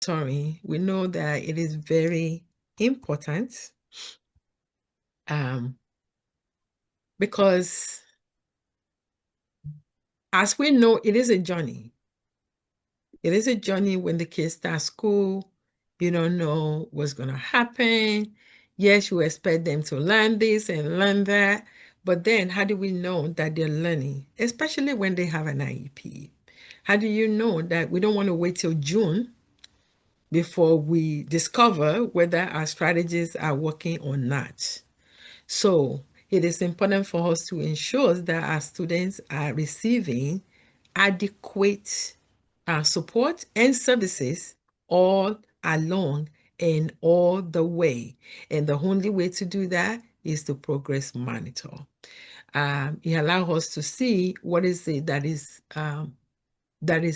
Sorry, we know that it is very important because as we know, it is a journey. It is a journey when the kids start school. You don't know what's going to happen. Yes, you expect them to learn this and learn that. But then how do we know that they're learning, especially when they have an IEP? How do you know that we don't want to wait till June before we discover whether our strategies are working or not? So it is important for us to ensure that our students are receiving adequate support and services all along and all the way. And the only way to do that is to progress monitor. It allows us to see what is it that is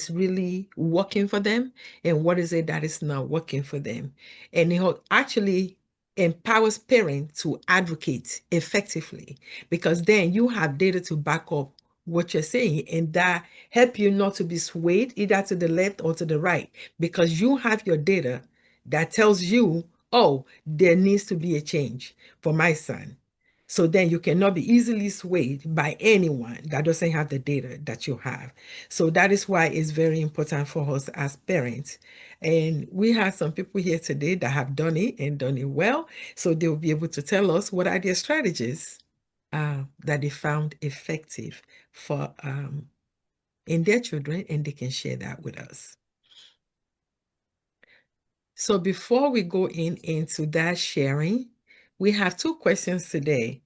really working for them and what is it that is not working for them. And it actually empowers parents to advocate effectively, because then you have data to back up what you're saying, and that help you not to be swayed either to the left or to the right, because you have your data that tells you, oh, there needs to be a change for my son. So then you cannot be easily swayed by anyone that doesn't have the data that you have. So that is why it's very important for us as parents. And we have some people here today that have done it and done it well. So they'll be able to tell us what are their strategies that they found effective for in their children, and they can share that with us. So before we go into that sharing, we have two questions today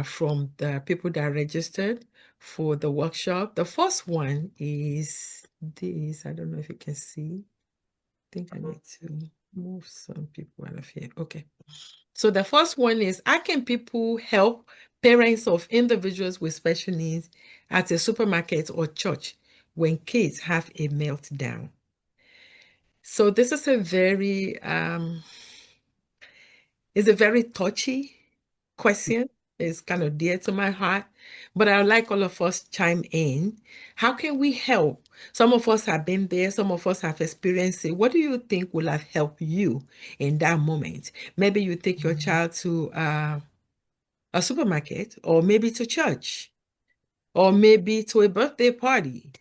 from the people that registered for the workshop. The first one is this. I don't know if you can see. I think I need to move some people out of here. Okay. So the first one is, how can people help parents of individuals with special needs at a supermarket or church when kids have a meltdown? So this is a very touchy question. It's kind of dear to my heart, but I would like all of us chime in. How can we help? Some of us have been there, some of us have experienced it. What do you think will have helped you in that moment? Maybe you take your child to a supermarket, or maybe to church, or maybe to a birthday party,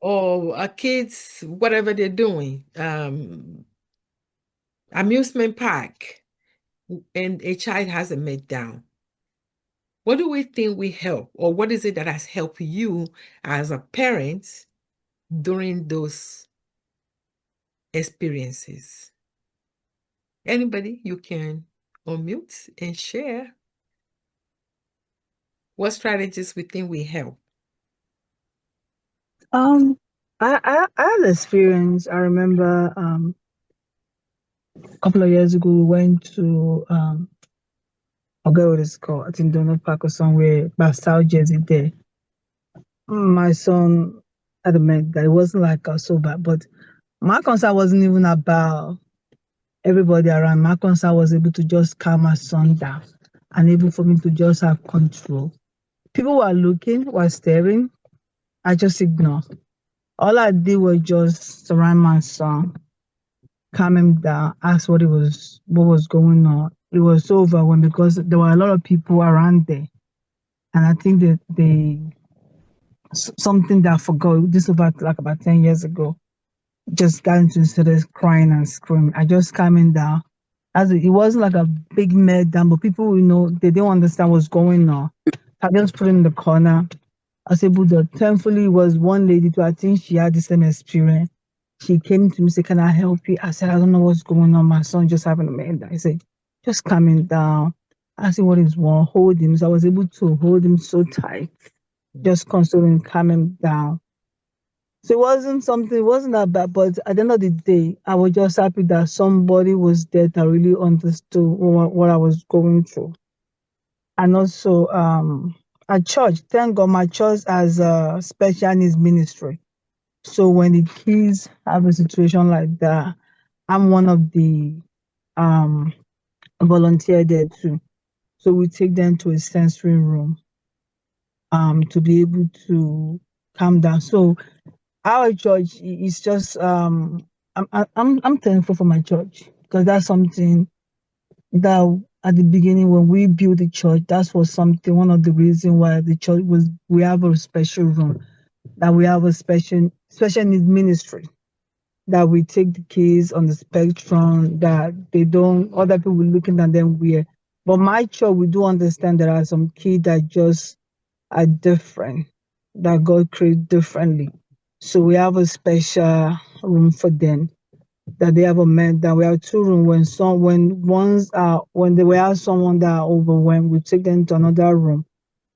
or a kids, whatever they're doing, amusement park, and a child has a meltdown. What do we think we help, or what is it that has helped you as a parent during those experiences? Anybody, you can unmute and share what strategies we think we help. I had experience. I remember a couple of years ago we went to I forget what it's called. I think Donald Park or somewhere, Bastille Jersey there. My son had admit that it wasn't like so bad, but my concern wasn't even about everybody around. My concern was able to just calm my son down and able for me to just have control. People were looking, were staring. I just ignored. All I did was just surround my son, calm him down, ask what was going on. It was so overwhelmed because there were a lot of people around there. And I think that something that I forgot, this was like about 10 years ago, just got into instead of crying and screaming. I just calmed him down. It wasn't like a big meltdown, but people, they didn't understand what's going on. I just put him in the corner. I was able to, thankfully, it was one lady too. I think she had the same experience. She came to me and said, "Can I help you?" I said, "I don't know what's going on. My son just having a meltdown." I said, "Just calming down." I said, "What is wrong?" Hold him. So I was able to hold him so tight, just consoling, calm him down. So it wasn't that bad, but at the end of the day, I was just happy that somebody was there that really understood what I was going through. And also, at church, thank God my church has a special needs ministry. So when the kids have a situation like that, I'm one of the volunteer there too. So we take them to a sensory room to be able to calm down. So our church is just I'm thankful for my church because that's something that at the beginning when we built the church, that was something one of the reasons why the church was we have a special room, that we have a special needs ministry, that we take the kids on the spectrum, that they don't other people looking at them weird. But my church, we do understand there are some kids that just are different, that God created differently. So we have a special room for them. That they have a man that we have two rooms when we have someone that are overwhelmed, we take them to another room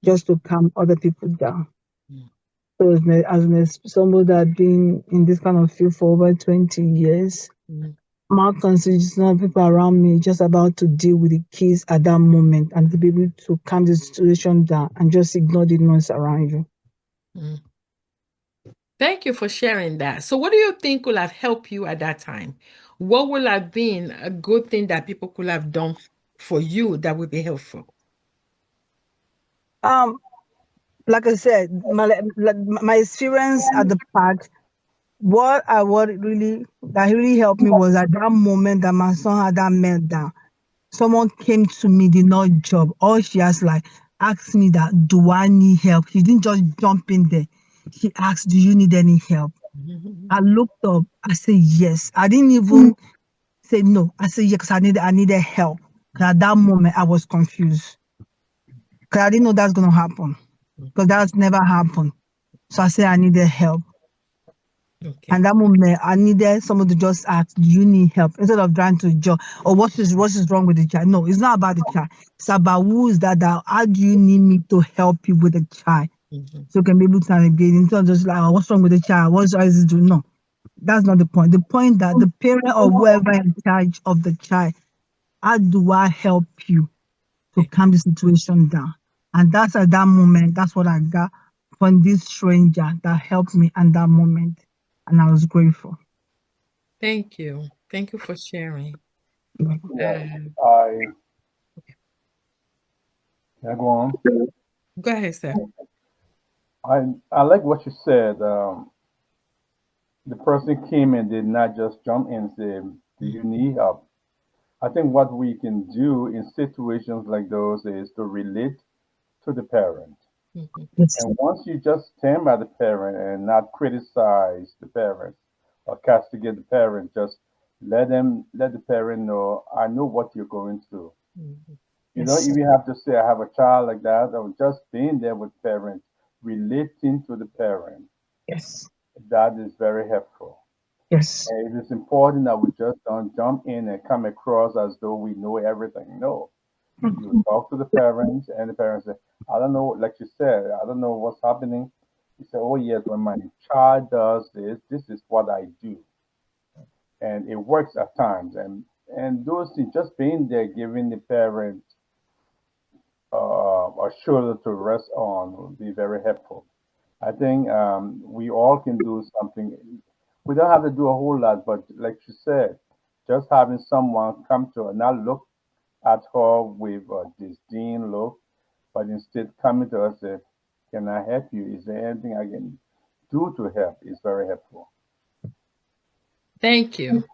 just to calm other people down. Mm. So as somebody that been in this kind of field for over 20 years, Mm. my concern is not people around me, just about to deal with the kids at that moment and to be able to calm the situation down and just ignore the noise around you. Mm. Thank you for sharing that. So, what do you think would have helped you at that time? What would have been a good thing that people could have done for you that would be helpful? Um, like I said, my experience at the park, what really helped me was at that moment that my son had that meltdown. Someone came to me, did not job. All she has like asked me that, do I need help? She didn't just jump in there. She asked, do you need any help? Mhm. I looked up. I said yes. I didn't even say no. I said yes because I needed help. 'Cause at that moment I was confused because I didn't know that's gonna happen because that's never happened. So I said I needed help. Okay. And that moment, I needed someone to just ask, "Do you need help?" Instead of trying to judge or what is wrong with the child. No, it's not about the child. It's about who is that. How do you need me to help you with the child Mhm. so you can be able to navigate? Instead of just like, oh, "What's wrong with the child? What's is it doing?" No, that's not the point. The point that the parent or whoever in charge of the child, how do I help you to Okay. calm the situation down? And that's at that moment. That's what I got from this stranger that helped me at that moment, and I was grateful. Thank you. Thank you for sharing. Yeah, Um, yeah, go on. go ahead, sir. I like what you said. The person came and did not just jump in and say, "Do you need help?" I think what we can do in situations like those is to relate to the parent. Mhm. Yes. And once you just stand by the parent and not criticize the parent or castigate the parent, just let the parent know, I know what you're going through. Mhm. You don't Yes. even have to say I have a child like that, or just being there with parents, relating to the parent. Yes. That is very helpful. Yes. And it is important that we just don't jump in and come across as though we know everything. No, you talk to the parents, and the parents say, I don't know, like you said, I don't know what's happening. You say, oh, yes, when my child does this, this is what I do. And it works at times. And those things, just being there, giving the parent a shoulder to rest on would be very helpful. I think we all can do something. We don't have to do a whole lot, but like you said, just having someone come to her, not look at her with a disdain look, but instead coming to us and say, "Can I help you? Is there anything I can do to help?" is very helpful. Thank you.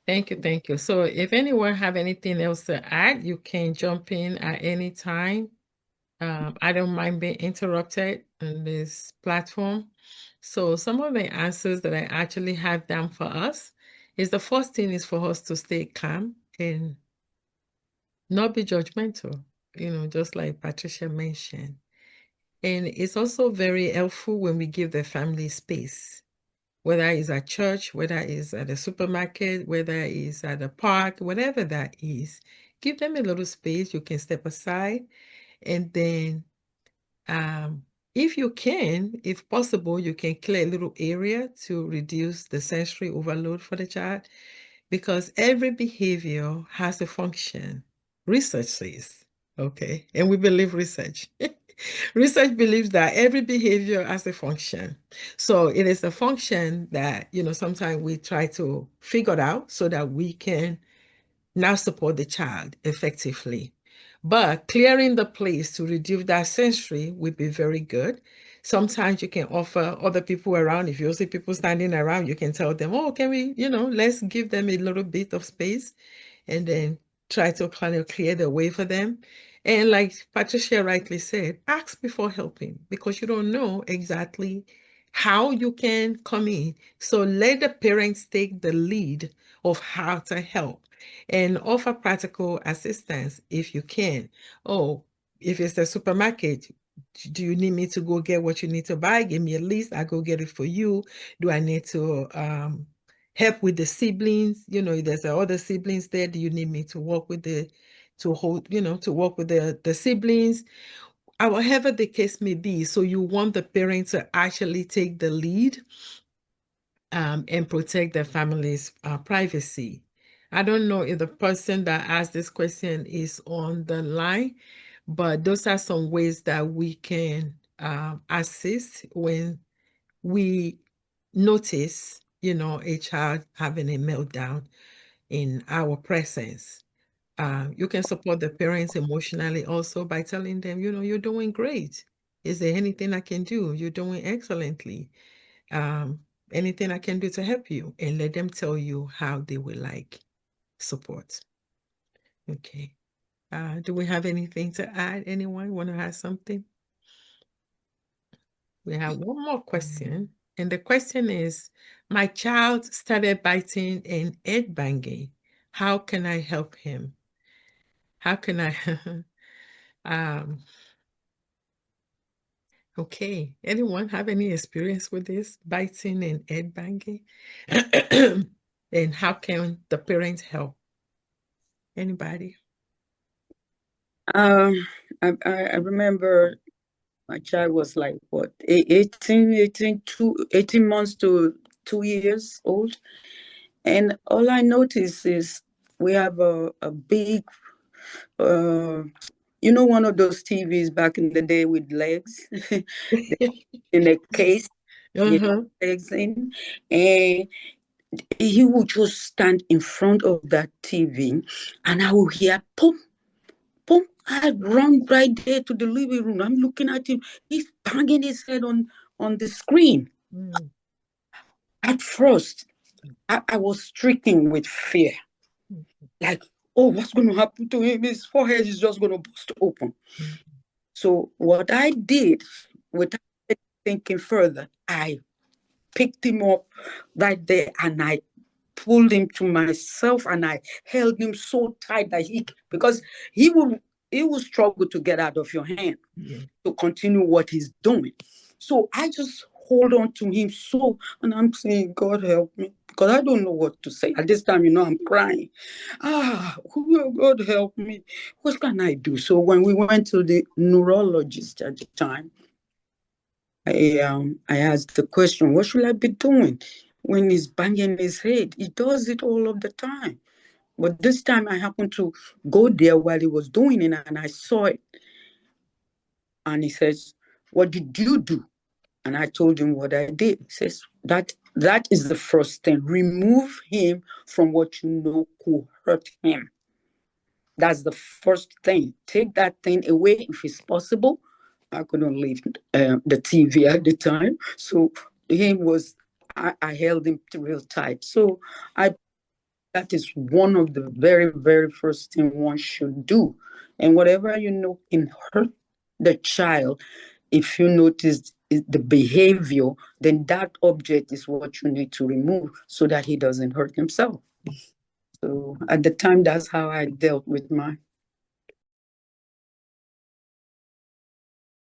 Thank you. Thank you. So, if anyone have anything else to add, you can jump in at any time. I don't mind being interrupted on this platform. So, some of the answers that I actually have down for us is the first thing is for us to stay calm and not be judgmental, just like Patricia mentioned. And it's also very helpful when we give the family space, whether it's at church, whether it's at the supermarket, whether it's at the park, whatever that is. Give them a little space. You can step aside and then if you can, if possible, you can clear a little area to reduce the sensory overload for the child because every behavior has a function. Research says, okay, and we believe research. Research believes that every behavior has a function. So it is a function that, sometimes we try to figure out so that we can now support the child effectively. But clearing the place to reduce that sensory would be very good. Sometimes you can offer other people around. If you see people standing around, you can tell them, oh, can we, let's give them a little bit of space, and then try to kind of clear the way for them. And like Patricia rightly said, ask before helping, because you don't know exactly how you can come in. So let the parents take the lead of how to help and offer practical assistance if you can. Oh, if it's a supermarket, do you need me to go get what you need to buy? Give me a list. I go get it for you. Do I need to help with the siblings? There's other siblings there. Do you need me to work with the siblings? However the case may be. So you want the parent to actually take the lead and protect the family's privacy. I don't know if the person that asked this question is on the line, but those are some ways that we can assist when we notice, a child having a meltdown in our presence. You can support the parents emotionally also by telling them, you're doing great. Is there anything I can do? You're doing excellently. Anything I can do to help you, and let them tell you how they would like support. Okay. Do we have anything to add? Anyone want to add something? We have one more question. And the question is, my child started biting and head banging. How can I help him? How can I? Okay. Anyone have any experience with this, biting and head banging? And how can the parents help? Anybody? I remember my child was like, what, 18 months to 2 years old. And all I noticed is we have a big, one of those TVs back in the day with legs in a case, legs in. And he would just stand in front of that TV, and I will hear pop, pop. I run right there to the living room. I'm looking at him. He's banging his head on the screen. At first, I was stricken with fear. Like, oh, what's going to happen to him? His forehead is just going to burst open. So what I did, without thinking further, I picked him up right there and I pulled him to myself and I held him so tight that because he will struggle to get out of your hand to continue what he's doing. So I just hold on to him and I'm saying, God help me, because I don't know what to say. At this time, I'm crying. God help me. What can I do? So when we went to the neurologist at the time, I asked the question, what should I be doing when he's banging his head? He does it all of the time. But this time I happened to go there while he was doing it and I saw it. And he says, what did you do? And I told him what I did. He says, that is the first thing. Remove him from what you know could hurt him. That's the first thing. Take that thing away if it's possible. I couldn't leave the TV at the time. So I held him real tight. So that is one of the very, very first thing one should do. And whatever you know can hurt the child, if you notice the behavior, then that object is what you need to remove so that he doesn't hurt himself. So at the time, that's how I dealt with my